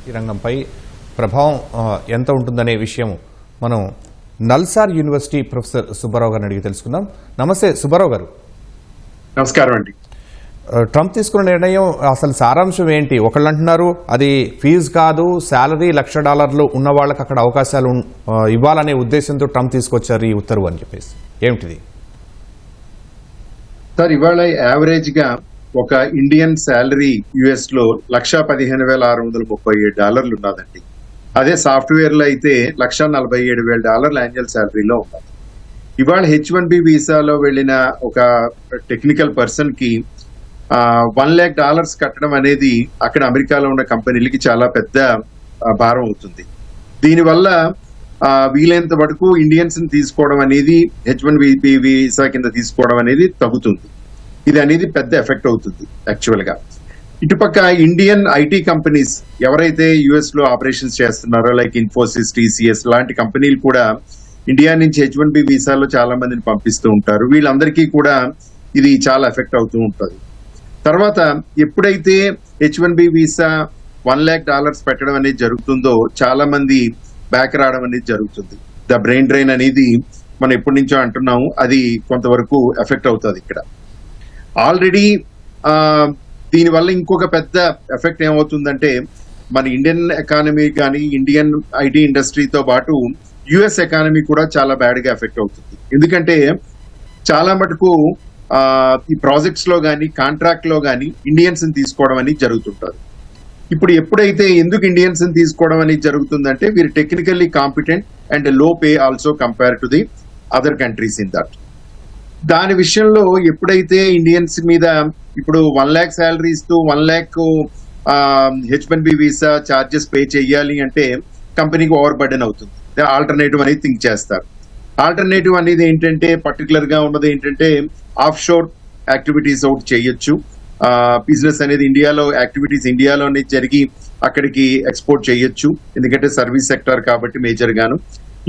ఈ రంగంపై ప్రభావం ఎంత ఉంటుందనే విషయం మనం నల్సార్ యూనివర్సిటీ ప్రొఫెసర్ సుబ్బారావు గారిని అడిగి తెలుసుకుందాం. నమస్తే సుబ్బారావు గారు. నమస్కారం అండి. ట్రంప్ తీసుకున్న నిర్ణయం అసలు సారాంశం ఏంటి? ఒకళ్ళు అంటున్నారు అది ఫీజు కాదు, శాలరీ $1,00,000 ఉన్న వాళ్ళకి అక్కడ అవకాశాలు ఇవ్వాలనే ఉద్దేశంతో ట్రంప్ తీసుకొచ్చారు ఈ ఉత్తర్వు అని చెప్పేసి. ఏమిటిది సార్? ఇవాళ యావరేజ్ గా ఒక ఇండియన్ శాలరీ యుఎస్ లో $1,15,637 ఉన్నదండి. అదే సాఫ్ట్వేర్ లో అయితే $1,47,000 యాన్యువల్ శాలరీలో ఉన్నది. ఇవాళ H-1B వీసాలో వెళ్ళిన ఒక టెక్నికల్ పర్సన్ కి $1,00,000 కట్టడం అనేది అక్కడ అమెరికాలో ఉన్న కంపెనీలకి చాలా పెద్ద భారం అవుతుంది. దీనివల్ల వీలైనంత వరకు ఇండియన్స్ ని తీసుకోవడం అనేది H-1B వీసా కింద తీసుకోవడం అనేది తగ్గుతుంది. ఇది అనేది పెద్ద ఎఫెక్ట్ అవుతుంది యాక్చువల్ గా. ఇటుపక్క ఇండియన్ ఐటీ కంపెనీస్ ఎవరైతే యుఎస్ లో ఆపరేషన్స్ చేస్తున్నారో లైక్ ఇన్ఫోసిస్, టీసీఎస్ లాంటి కంపెనీలు కూడా ఇండియా నుంచి H-1B వీసాలో చాలా మందిని పంపిస్తూ ఉంటారు. వీళ్ళందరికీ కూడా ఇది చాలా ఎఫెక్ట్ అవుతూ ఉంటుంది. తర్వాత ఎప్పుడైతే H-1B వీసా $1,00,000 పెట్టడం అనేది జరుగుతుందో చాలా మంది బ్యాక్ రావడం అనేది జరుగుతుంది. ద బ్రెయిన్ డ్రైన్ అనేది మనం ఎప్పటి నుంచో అంటున్నాము, అది కొంతవరకు ఎఫెక్ట్ అవుతుంది ఇక్కడ. ఆల్రెడీ దీనివల్ల ఇంకొక పెద్ద ఎఫెక్ట్ ఏమవుతుందంటే మన ఇండియన్ ఎకానమీ కానీ ఇండియన్ ఐటీ ఇండస్ట్రీతో పాటు యుఎస్ ఎకానమీ కూడా చాలా బ్యాడ్ గా ఎఫెక్ట్ అవుతుంది. ఎందుకంటే చాలా మటుకు ఈ ప్రాజెక్ట్స్ లో కానీ కాంట్రాక్ట్ లో కానీ ఇండియన్స్ ని తీసుకోవడం అనేది జరుగుతుంటారు. ఇప్పుడు ఎప్పుడైతే ఎందుకు ఇండియన్స్ ని తీసుకోవడం అనేది జరుగుతుందంటే వీరు టెక్నికల్లీ కాంపిటెంట్ అండ్ లో pay also compare to the other countries in that. దాని విషయంలో ఎప్పుడైతే ఇండియన్స్ మీద ఇప్పుడు 1,00,000 శాలరీ ఇస్తూ 1,00,000 H-1B వీసా చార్జెస్ పే చేయాలి అంటే కంపెనీకి ఓవర్ బర్డెన్ అవుతుంది. ఆల్టర్నేటివ్ అనేది థింక్ చేస్తారు. ఆల్టర్నేటివ్ అనేది ఏంటంటే పర్టికులర్ గా ఉన్నది ఏంటంటే ఆఫ్ షోర్ యాక్టివిటీస్ అవుట్ చేయొచ్చు. బిజినెస్ అనేది ఇండియాలో యాక్టివిటీస్ ఇండియాలోనే జరిగి అక్కడికి ఎక్స్పోర్ట్ చేయొచ్చు, ఎందుకంటే సర్వీస్ సెక్టర్ కాబట్టి మేజర్ గాను.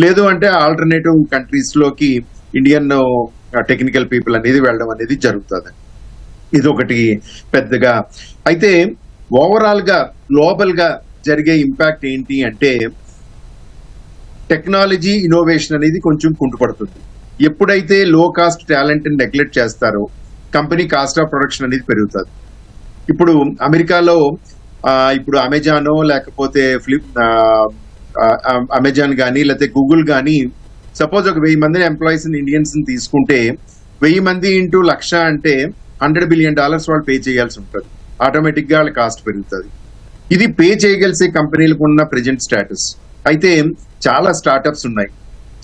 లేదు అంటే ఆల్టర్నేటివ్ కంట్రీస్ లోకి ఇండియన్ టెక్నికల్ పీపుల్ అనేది వెళ్ళడం అనేది జరుగుతుంది. ఇది ఒకటి పెద్దగా. అయితే ఓవరాల్ గా గ్లోబల్ గా జరిగే ఇంపాక్ట్ ఏంటి అంటే టెక్నాలజీ ఇన్నోవేషన్ అనేది కొంచెం కుంటుపడుతుంది. ఎప్పుడైతే లో కాస్ట్ టాలెంట్ ని నెగ్లెక్ట్ చేస్తారో కంపెనీ కాస్ట్ ఆఫ్ ప్రొడక్షన్ అనేది పెరుగుతుంది. ఇప్పుడు అమెరికాలో ఇప్పుడు అమెజానో లేకపోతే అమెజాన్ కానీ లేకపోతే గూగుల్ కానీ సపోజ్ ఒక 1,000 మంది ఎంప్లాయీస్ ఇండియన్స్ ని తీసుకుంటే 1,000 మంది ఇంటూ 1,00,000 అంటే $100 బిలియన్ వాళ్ళు పే చేయాల్సి ఉంటుంది. ఆటోమేటిక్ గా వాళ్ళ కాస్ట్ పెరుగుతుంది. ఇది పే చేయగలిసే కంపెనీలకు ఉన్న ప్రెజెంట్ స్టేటస్. అయితే చాలా స్టార్టప్స్ ఉన్నాయి.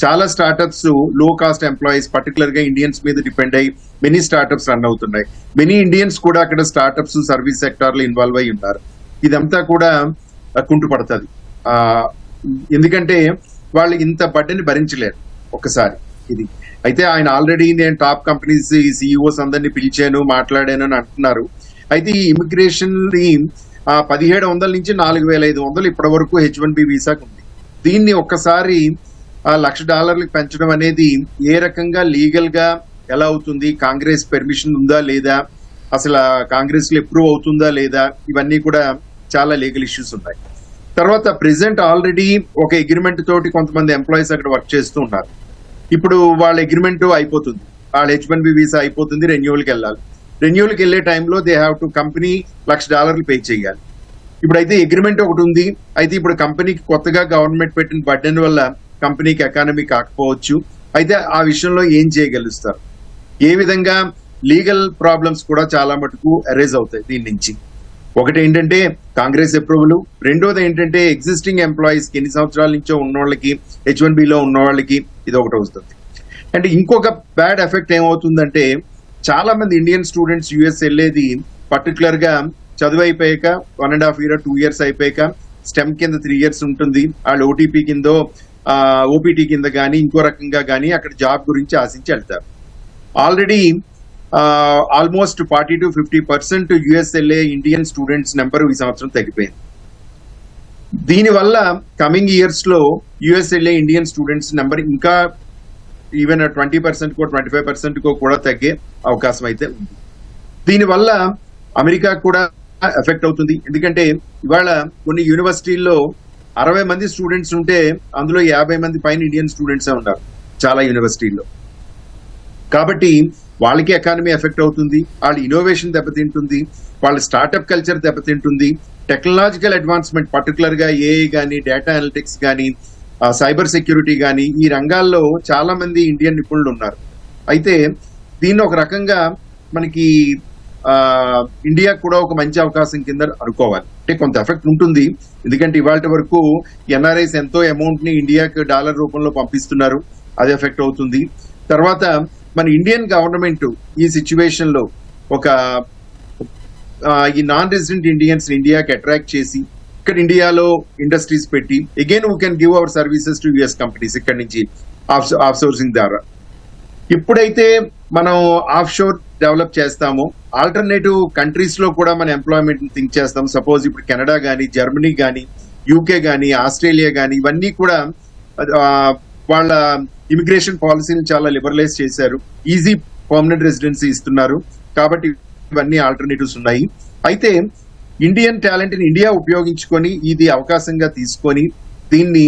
చాలా స్టార్టప్స్ లో కాస్ట్ ఎంప్లాయీస్ పర్టికులర్ గా ఇండియన్స్ మీద డిపెండ్ అయ్యి మెనీ స్టార్టప్స్ రన్ అవుతున్నాయి. మెనీ ఇండియన్స్ కూడా అక్కడ స్టార్టప్స్ సర్వీస్ సెక్టార్ లో ఇన్వాల్వ్ అయి ఉన్నారు. ఇదంతా కూడా కుంటుపడుతుంది. ఎందుకంటే వాళ్ళు ఇంత బడ్డని భరించలేరు ఒకసారి ఇది. అయితే ఆయన ఆల్రెడీ నేను టాప్ కంపెనీస్ సిఇఓస్ అందరినీ పిలిచాను, మాట్లాడాను అని అంటున్నారు. అయితే ఈ ఇమిగ్రేషన్ ని 1,700 నుంచి 4,500 ఇప్పటి వరకు H-1B వీసాకు ఉంది. దీన్ని ఒక్కసారి $1,00,000 పెంచడం అనేది ఏ రకంగా లీగల్ గా ఎలా అవుతుంది, కాంగ్రెస్ పెర్మిషన్ ఉందా లేదా, అసలు కాంగ్రెస్ లో అప్రూవ్ అవుతుందా లేదా, ఇవన్నీ కూడా చాలా లీగల్ ఇష్యూస్ ఉన్నాయి. తర్వాత ప్రెసెంట్ ఆల్రెడీ ఒక అగ్రిమెంట్ తోటి కొంతమంది ఎంప్లాయీస్ అక్కడ వర్క్ చేస్తూ ఉన్నారు. ఇప్పుడు వాళ్ళ అగ్రిమెంట్ అయిపోతుంది, వాళ్ళ H-1B వీసా అయిపోతుంది, రెన్యూవల్కి వెళ్ళాలి. రెన్యూవల్కి వెళ్ళే టైంలో they have to company $1,00,000 pay చేయాలి. ఇప్పుడైతే అగ్రిమెంట్ ఒకటి ఉంది. అయితే ఇప్పుడు కంపెనీకి కొత్తగా గవర్నమెంట్ పెట్టిన బడ్డెన్ వల్ల కంపెనీకి ఎకానమీ కాకపోవచ్చు. అయితే ఆ విషయంలో ఏం చేయగలుగుతారు, ఏ విధంగా లీగల్ ప్రాబ్లమ్స్ కూడా చాలా మటుకు అరైజ్ అవుతాయి దీని నుంచి. ఒకటి ఏంటంటే కాంగ్రెస్ అప్రూవల్, రెండోది ఏంటంటే ఎగ్జిస్టింగ్ ఎంప్లాయీస్ కి ఎన్ని సంవత్సరాల నుంచో ఉన్న వాళ్ళకి H-1B లో ఉన్న వాళ్ళకి ఇది ఒకటి వస్తుంది. అండ్ ఇంకొక బ్యాడ్ ఎఫెక్ట్ ఏమవుతుందంటే చాలా మంది ఇండియన్ స్టూడెంట్స్ యుఎస్ వెళ్ళేది పర్టికులర్ గా చదువు అయిపోయాక 1.5 year 2 years అయిపోయాక స్టెమ్ కింద 3 years ఉంటుంది. వాళ్ళు ఓటీపీ కిందో ఓపీటీ కింద కానీ ఇంకో రకంగా కానీ అక్కడ జాబ్ గురించి ఆశించి వెళ్తారు. ఆల్రెడీ ఆల్మోస్ట్ 40 to 50% యుఎస్ వెళ్ళే ఇండియన్ స్టూడెంట్స్ నెంబర్ ఈ సంవత్సరం తగ్గిపోయింది. దీనివల్ల కమింగ్ ఇయర్స్ లో యుఎస్ వెళ్ళే ఇండియన్ స్టూడెంట్స్ నెంబర్ ఇంకా ఈవెన్ 20% 25% కూడా తగ్గే అవకాశం అయితే ఉంది. దీనివల్ల అమెరికా కూడా ఎఫెక్ట్ అవుతుంది. ఎందుకంటే ఇవాళ కొన్ని యూనివర్సిటీల్లో 60 మంది స్టూడెంట్స్ ఉంటే అందులో 50 మంది పైన ఇండియన్ స్టూడెంట్సే ఉన్నారు చాలా యూనివర్సిటీల్లో. కాబట్టి వాళ్ళకి ఎకానమీ ఎఫెక్ట్ అవుతుంది, వాళ్ళ ఇన్నోవేషన్ దెబ్బతింటుంది, వాళ్ళ స్టార్ట్అప్ కల్చర్ దెబ్బతింటుంది, టెక్నాలజికల్ అడ్వాన్స్మెంట్ పర్టికులర్ గా ఏఐ కానీ, డేటా అనలిటిక్స్ కానీ, సైబర్ సెక్యూరిటీ కానీ, ఈ రంగాల్లో చాలా మంది ఇండియన్ నిపుణులు ఉన్నారు. అయితే దీన్ని ఒక రకంగా మనకి ఇండియా కూడా ఒక మంచి అవకాశం కింద అనుకోవాలి. అంటే కొంత ఎఫెక్ట్ ఉంటుంది, ఎందుకంటే ఇవాళ వరకు ఎన్ఆర్ఐస్ ఎంతో అమౌంట్ ని ఇండియాకి డాలర్ రూపంలో పంపిస్తున్నారు, అది ఎఫెక్ట్ అవుతుంది. తర్వాత మన ఇండియన్ గవర్నమెంట్ ఈ సిచ్యువేషన్ లో ఒక ఈ నాన్ రెసిడెంట్ ఇండియన్స్ ఇండియాకి అట్రాక్ట్ చేసి ఇక్కడ ఇండియాలో ఇండస్ట్రీస్ పెట్టి again we can give our services to US companies ఇక్కడ నుంచి ఆఫ్ సోర్సింగ్ ద్వారా. ఎప్పుడైతే మనం ఆఫ్ షోర్ డెవలప్ చేస్తామో ఆల్టర్నేటివ్ కంట్రీస్ లో కూడా మన ఎంప్లాయ్మెంట్ థింక్ చేస్తాం. సపోజ్ ఇప్పుడు కెనడా కానీ, జర్మనీ కానీ, యూకే కానీ, ఆస్ట్రేలియా కానీ, ఇవన్నీ కూడా వాళ్ళ ఇమిగ్రేషన్ పాలసీని చాలా లిబరలైజ్ చేశారు, ఈజీ పర్మనెంట్ రెసిడెన్సీ ఇస్తున్నారు. కాబట్టి ఇవన్నీ ఆల్టర్నేటివ్స్ ఉన్నాయి. అయితే ఇండియన్ టాలెంట్ ని ఇండియా ఉపయోగించుకొని ఇది అవకాశంగా తీసుకొని దీన్ని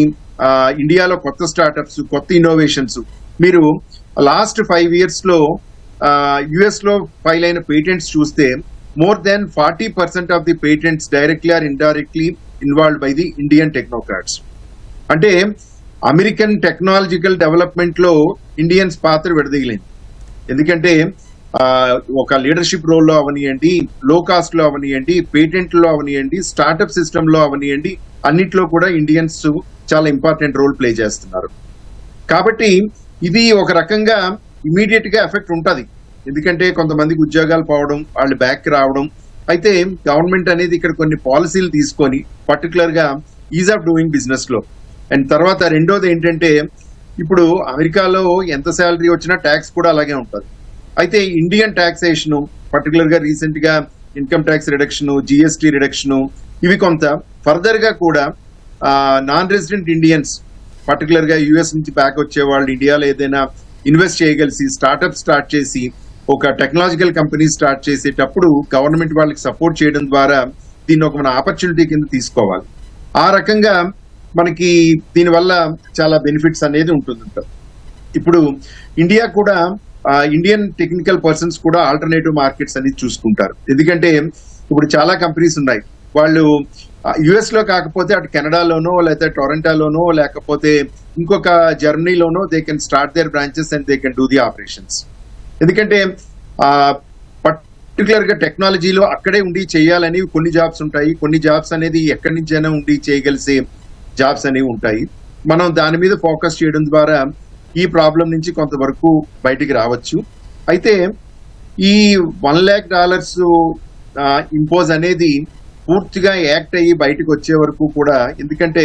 ఇండియాలో కొత్త స్టార్ట్అప్స్, కొత్త ఇన్నోవేషన్స్, మీరు లాస్ట్ 5 years లో యుఎస్ లో ఫైల్ అయిన పేటెంట్స్ చూస్తే more than 40% of the patents directly or indirectly involved by the Indian technocrats. అంటే అమెరికన్ టెక్నాలజికల్ డెవలప్మెంట్ లో ఇండియన్స్ పాత్ర విడదీయలేదు. ఎందుకంటే ఒక లీడర్షిప్ రోల్లో అవనియండి, లో కాస్ట్ లో అవనియండి, పేటెంట్ లో అవనియండి, స్టార్ట్అప్ సిస్టమ్ లో అవనియండి, అన్నిట్లో కూడా ఇండియన్స్ చాలా ఇంపార్టెంట్ రోల్ ప్లే చేస్తున్నారు. కాబట్టి ఇది ఒక రకంగా ఇమీడియట్ గా ఎఫెక్ట్ ఉంటది, ఎందుకంటే కొంతమందికి ఉద్యోగాలు పోవడం, వాళ్ళు బ్యాక్ రావడం. అయితే గవర్నమెంట్ అనేది ఇక్కడ కొన్ని పాలసీలు తీసుకొని పర్టికులర్ గా ఈజ్ ఆఫ్ డూయింగ్ బిజినెస్ లో. అండ్ తర్వాత రెండోది ఏంటంటే ఇప్పుడు అమెరికాలో ఎంత శాలరీ వచ్చినా ట్యాక్స్ కూడా అలాగే ఉంటుంది. అయితే ఇండియన్ టాక్సేషన్ పర్టికులర్ గా రీసెంట్ గా income tax reduction, GST reduction, ఇవి కొంత ఫర్దర్ గా కూడా నాన్ రెసిడెంట్ ఇండియన్స్ పర్టికులర్ గా యుఎస్ నుంచి బ్యాక్ వచ్చే వాళ్ళు ఇండియాలో ఏదైనా ఇన్వెస్ట్ చేయగలిసి స్టార్ట్అప్ స్టార్ట్ చేసి ఒక టెక్నాలజికల్ కంపెనీ స్టార్ట్ చేసేటప్పుడు గవర్నమెంట్ వాళ్ళకి సపోర్ట్ చేయడం ద్వారా దీన్ని ఒక మన ఆపర్చునిటీ కింద తీసుకోవాలి. ఆ రకంగా మనకి దీనివల్ల చాలా బెనిఫిట్స్ అనేది ఉంటుంది. ఇప్పుడు ఇండియా కూడా ఇండియన్ టెక్నికల్ పర్సన్స్ కూడా ఆల్టర్నేటివ్ మార్కెట్స్ అనేది చూసుకుంటారు. ఎందుకంటే ఇప్పుడు చాలా కంపెనీస్ ఉన్నాయి, వాళ్ళు యుఎస్ లో కాకపోతే అటు కెనడాలోనో లేకపోతే టొరంటోలోనో లేకపోతే ఇంకొక జర్మనీలోనో they can start their branches and they can do the operations. ఎందుకంటే పర్టికులర్ గా టెక్నాలజీలో అక్కడే ఉండి చేయాలని కొన్ని జాబ్స్ ఉంటాయి, కొన్ని జాబ్స్ అనేది ఎక్కడి నుంచైనా ఉండి చేయగలిసే జాబ్స్ అనేవి ఉంటాయి. మనం దాని మీద ఫోకస్ చేయడం ద్వారా ఈ ప్రాబ్లం నుంచి కొంతవరకు బయటికి రావచ్చు. అయితే ఈ $1 lakh ఇంపోజ్ అనేది పూర్తిగా యాక్ట్ అయ్యి బయటకు వచ్చే వరకు కూడా, ఎందుకంటే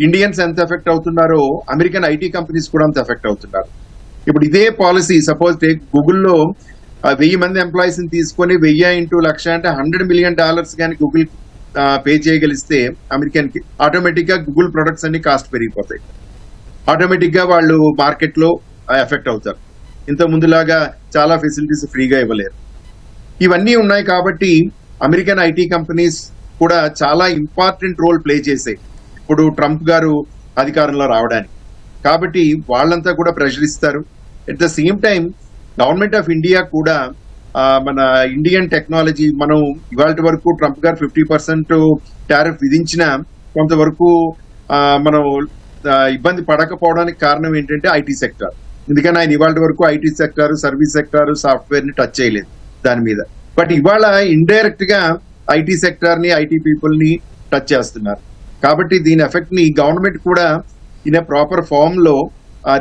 ఇండియన్స్ ఎంత ఎఫెక్ట్ అవుతున్నారో అమెరికన్ ఐటీ కంపెనీస్ కూడా అంత ఎఫెక్ట్ అవుతున్నారు. ఇప్పుడు ఇదే పాలసీ సపోజ్ గూగుల్లో 1000 మంది ఎంప్లాయీస్ ని తీసుకొని 1000 into 1,00,000 అంటే $100 million కానీ గూగుల్ పే చేయగలిస్తే అమెరికన్ కి ఆటోమేటిక్ గా గూగుల్ ప్రొడక్ట్స్ అన్ని కాస్ట్ పెరిగిపోతాయి, ఆటోమేటిక్ గా వాళ్ళు మార్కెట్ లో ఎఫెక్ట్ అవుతారు. ఇంత ముందులాగా చాలా ఫెసిలిటీస్ ఫ్రీగా ఇవ్వలేరు. ఇవన్నీ ఉన్నాయి కాబట్టి అమెరికన్ ఐటీ కంపెనీస్ కూడా చాలా ఇంపార్టెంట్ రోల్ ప్లే చేసాయి ఇప్పుడు ట్రంప్ గారు అధికారంలో రావడానికి. కాబట్టి వాళ్ళంతా కూడా ప్రెషర్ ఇస్తారు. At the same time government of India కూడా మన ఇండియన్ టెక్నాలజీ, మనం ఇవాళ వరకు ట్రంప్ గారు 50% టారిఫ్ విధించిన కొంతవరకు మనం ఇబ్బంది పడకపోవడానికి కారణం ఏంటంటే ఐటీ సెక్టర్. ఎందుకని ఆయన ఇవాళ వరకు IT sector, service sector, software ని టచ్ చేయలేదు దాని మీద. బట్ ఇవాళ ఇండైరెక్ట్ గా ఐటీ సెక్టర్ ని, ఐటీ పీపుల్ ని టచ్ చేస్తున్నారు. కాబట్టి దీని ఎఫెక్ట్ ని గవర్నమెంట్ కూడా ఇన్ ప్రాపర్ ఫామ్ లో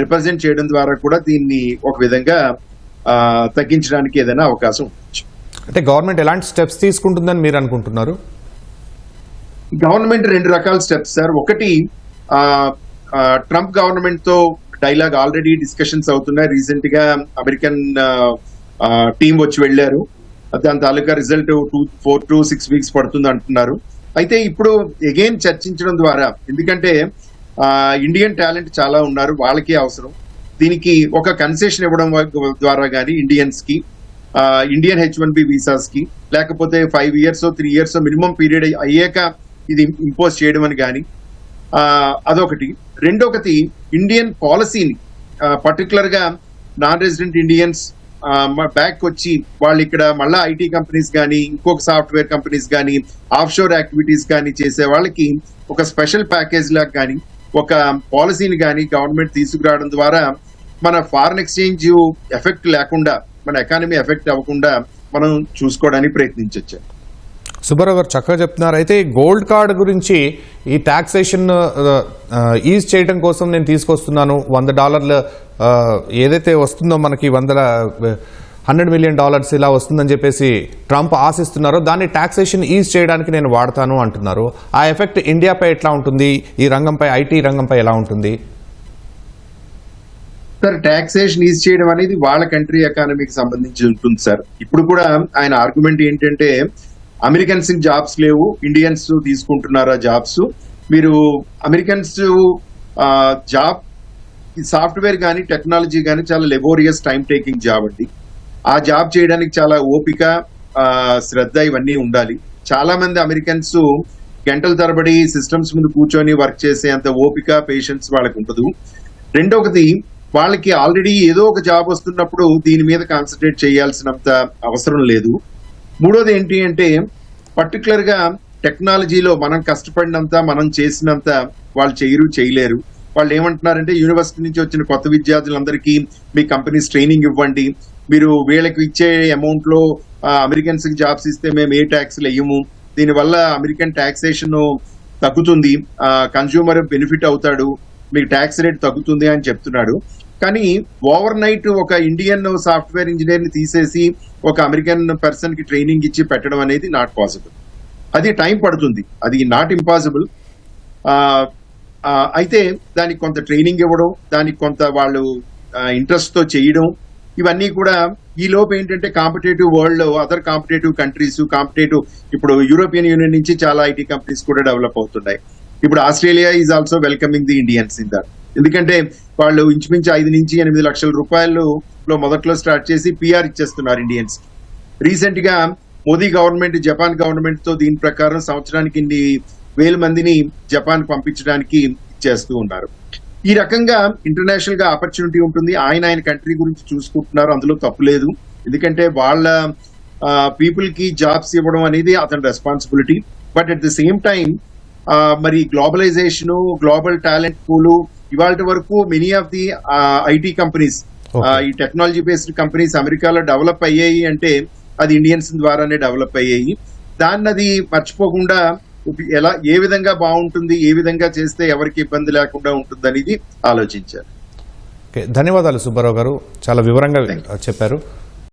రిప్రజెంట్ చేయడం ద్వారా కూడా దీన్ని ఒక విధంగా తగ్గించడానికి ఏదైనా అవకాశం ఉండొచ్చు. అంటే గవర్నమెంట్ ఎలాంటి స్టెప్స్ తీసుకుంటుందని మీరు అనుకుంటున్నారు? గవర్నమెంట్ 2 రకాల స్టెప్స్ సార్. ఒకటి, ట్రంప్ గవర్నమెంట్ తో డైలాగ్ ఆల్రెడీ డిస్కషన్స్ అవుతున్నాయి. రీసెంట్ గా అమెరికన్ టీం వచ్చి వెళ్లారు, దాని తాలూకా రిజల్ట్ 4 to 6 weeks పడుతుంది అంటున్నారు. అయితే ఇప్పుడు అగైన్ చర్చించడం ద్వారా, ఎందుకంటే ఇండియన్ టాలెంట్ చాలా ఉన్నారు, వాళ్ళకి అవసరం, దీనికి ఒక కన్సెషన్ ఇవ్వడం ద్వారా కానీ ఇండియన్స్ కి ఇండియన్ H1B వీసాస్ కి, లేకపోతే 5 years 3 years మినిమం పీరియడ్ అయ్యాక ఇది ఇంపోజ్ చేయడం అని కానీ అదొకటి. రెండొకటి ఇండియన్ పాలసీని పర్టికులర్ గా నాన్ రెసిడెంట్ ఇండియన్స్ బ్యాక్ వచ్చి వాళ్ళు ఇక్కడ మళ్ళా ఐటీ కంపెనీస్ కానీ ఇంకొక సాఫ్ట్వేర్ కంపెనీస్ కానీ ఆఫ్షోర్ యాక్టివిటీస్ కానీ చేసే వాళ్ళకి ఒక స్పెషల్ ప్యాకేజ్ లాగా కానీ ఒక పాలసీని కానీ గవర్నమెంట్ తీసుకురావడం ద్వారా మన ఫారెన్ ఎక్స్చేంజ్ ఎఫెక్ట్ లేకుండా, మన ఎకానమీ ఎఫెక్ట్ అవ్వకుండా మనం చూసుకోవడానికి ప్రయత్నించవచ్చు. సుబ్బారావు గారు చక్కగా చెప్తున్నారు. అయితే గోల్డ్ కార్డ్ గురించి ఈ టాక్సేషన్ ఈజ్ చేయడం కోసం నేను తీసుకొస్తున్నాను, $100 ఏదైతే వస్తుందో మనకి $100 million ఇలా వస్తుందని చెప్పేసి ట్రంప్ ఆశిస్తున్నారో దాన్ని టాక్సేషన్ ఈజ్ చేయడానికి నేను వాడతాను అంటున్నారు. ఆ ఎఫెక్ట్ ఇండియాపై ఎట్లా ఉంటుంది, ఈ రంగంపై, ఐటీ రంగంపై ఎలా ఉంటుంది? సార్, టాక్సేషన్ ఈజ్ చేయడం అనేది వాళ్ళ కంట్రీ ఎకానమీకి సంబంధించి ఉంటుంది సార్. ఇప్పుడు కూడా ఆయన ఆర్గ్యుమెంట్ ఏంటంటే అమెరికన్స్ జాబ్స్ లేవు, ఇండియన్స్ తీసుకుంటున్నారు ఆ జాబ్స్. మీరు అమెరికన్స్ జాబ్ సాఫ్ట్వేర్ కానీ టెక్నాలజీ కానీ చాలా లెబోరియస్ టైం టేకింగ్ జాబ్ అండి. ఆ జాబ్ చేయడానికి చాలా ఓపిక, శ్రద్ధ ఇవన్నీ ఉండాలి. చాలా మంది అమెరికన్స్ గంటల తరబడి సిస్టమ్స్ ముందు కూర్చొని వర్క్ చేసే అంత ఓపిక, పేషెన్స్ వాళ్ళకి ఉండదు. రెండొకటి, వాళ్ళకి ఆల్రెడీ ఏదో ఒక జాబ్ వస్తున్నప్పుడు దీని మీద కాన్సన్ట్రేట్ చేయాల్సినంత అవసరం లేదు. మూడోది ఏంటి అంటే పర్టికులర్ గా టెక్నాలజీలో మనం కష్టపడినంత, మనం చేసినంత వాళ్ళు చేయలేరు. వాళ్ళు ఏమంటున్నారంటే యూనివర్సిటీ నుంచి వచ్చిన కొత్త విద్యార్థులందరికీ మీ కంపెనీస్ ట్రైనింగ్ ఇవ్వండి, మీరు వీళ్ళకి ఇచ్చే అమౌంట్ లో అమెరికన్స్ కి జాబ్స్ ఇస్తే మేము ఏ ట్యాక్స్లు వేయము, దీనివల్ల అమెరికన్ టాక్సేషన్ తగ్గుతుంది, కన్స్యూమర్ బెనిఫిట్ అవుతాడు, మీకు ట్యాక్స్ రేట్ తగ్గుతుంది అని చెప్తున్నాడు. కానీ ఓవర్ నైట్ ఒక ఇండియన్ సాఫ్ట్వేర్ ఇంజనీర్ ని తీసేసి ఒక అమెరికన్ పర్సన్ కి ట్రైనింగ్ ఇచ్చి పెట్టడం అనేది నాట్ పాసిబుల్. అది టైం పడుతుంది, అది నాట్ ఇంపాసిబుల్. అయితే దానికి కొంత ట్రైనింగ్ ఇవ్వడం, దానికి కొంత వాళ్ళు ఇంట్రెస్ట్ తో చేయడం, ఇవన్నీ కూడా ఈ లోపు ఏంటంటే కాంపిటేటివ్ వరల్డ్ లో అదర్ కాంపిటేటివ్ కంట్రీస్, ఇప్పుడు యూరోపియన్ యూనియన్ నుంచి చాలా ఐటీ కంపెనీస్ కూడా డెవలప్ అవుతున్నాయి. ఇప్పుడు Australia is also welcoming the Indians in that. ఎందుకంటే వాళ్ళు ఇంచుమించు 5 నుంచి 8 లక్షల రూపాయలు మొదట్లో స్టార్ట్ చేసి పిఆర్ ఇచ్చేస్తున్నారు ఇండియన్స్. రీసెంట్ గా మోదీ గవర్నమెంట్ జపాన్ గవర్నమెంట్ తో దీని ప్రకారం సంవత్సరానికి 1,000 మందిని జపాన్ పంపించడానికి ఇచ్చేస్తూ ఉన్నారు. ఈ రకంగా ఇంటర్నేషనల్ గా ఆపర్చునిటీ ఉంటుంది. ఆయన కంట్రీ గురించి చూసుకుంటున్నారు, అందులో తప్పు లేదు. ఎందుకంటే వాళ్ళ పీపుల్ కి జాబ్స్ ఇవ్వడం అనేది అతని responsibility. But at the same time మరి గ్లోబలైజేషన్, గ్లోబల్ టాలెంట్ పూలు, ఇవాళ వరకు many of the IT companies, ఈ టెక్నాలజీ బేస్డ్ కంపెనీస్ అమెరికాలో డెవలప్ అయ్యాయి అంటే అది ఇండియన్స్ ద్వారానే డెవలప్ అయ్యాయి. దాన్ని అది మర్చిపోకుండా ఏ విధంగా బాగుంటుంది, ఏ విధంగా చేస్తే ఎవరికి ఇబ్బంది లేకుండా ఉంటుంది అనేది ఆలోచించారు. ధన్యవాదాలు సుబ్బారావు గారు, చాలా వివరంగా చెప్పారు.